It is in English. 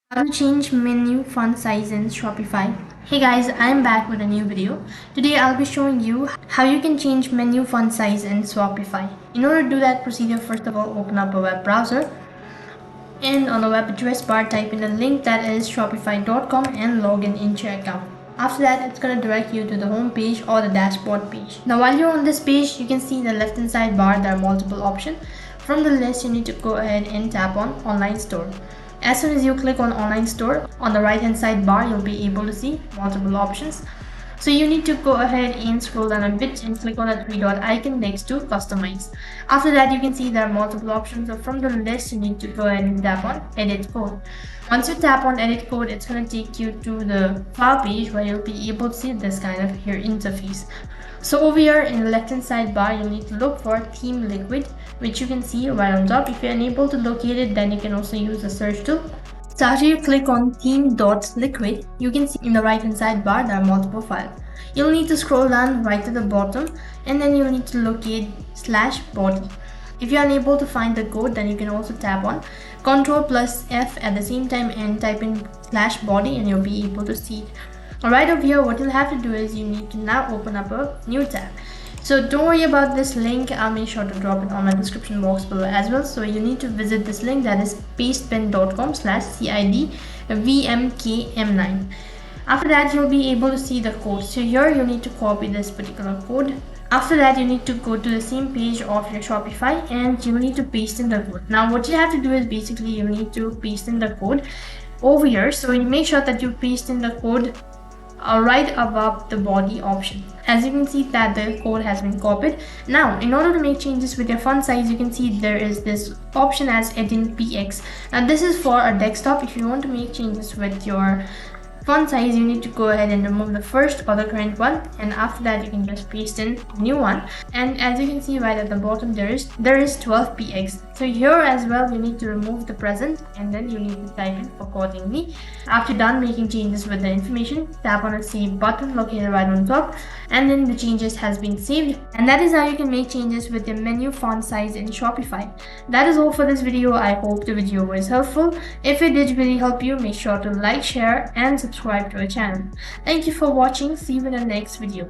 How to change menu font size in Shopify. Hey guys, I'm back with a new video. Today I'll be showing you how you can change menu font size in Shopify. In order to do that procedure, first of all, open up a web browser and on the web address bar type in the link that is shopify.com and log in into your account. After that, it's going to direct you to the home page or the dashboard page. Now while you're on this page, you can see in the left hand side bar there are multiple options. From the list, you need to go ahead and tap on online store. As soon as you click on online store, on the right hand side bar, you'll be able to see multiple options. So you need to go ahead and scroll down a bit and click on the three dot icon next to customize. After that, you can see there are multiple options. So from the list, you need to go ahead and tap on edit code. Once you tap on edit code, it's going to take you to the file page where you'll be able to see this kind of here interface. So over here in the left hand side bar, you'll need to look for theme liquid, which you can see right on top. If you're unable to locate it, then you can also use the search tool. So after you click on theme.liquid, you can see in the right hand side bar there are multiple files. You'll need to scroll down right to the bottom and then you'll need to locate /body. If you're unable to find the code, then you can also tap on Ctrl+F at the same time and type in /body and you'll be able to see it. Right over here, what you'll have to do is you need to now open up a new tab. So don't worry about this link, I'll make sure to drop it on my description box below as well. So you need to visit this link, that is pastepin.com/CIDVMKM9. After that, you'll be able to see the code. So here you need to copy this particular code. After that, you need to go to the same page of your Shopify and you need to paste in the code. Now what you have to do is basically you need to paste in the code over here. So you make sure that you paste in the code right above the body option. As you can see that the code has been copied. Now in order to make changes with your font size, you can see there is this option as edit px. Now this is for a desktop. If you want to make changes with your font size, you need to go ahead and remove the first or the current one, and after that you can just paste in a new one. And as you can see right at the bottom, there is 12px. So here as well, you need to remove the present and then you need to type in accordingly. After done making changes with the information, tap on the save button located right on top, and then the changes has been saved. And that is how you can make changes with your menu font size in Shopify. That is all for this video. I hope the video was helpful. If it did really help you, make sure to like, share and subscribe to our channel. Thank you for watching. See you in the next video.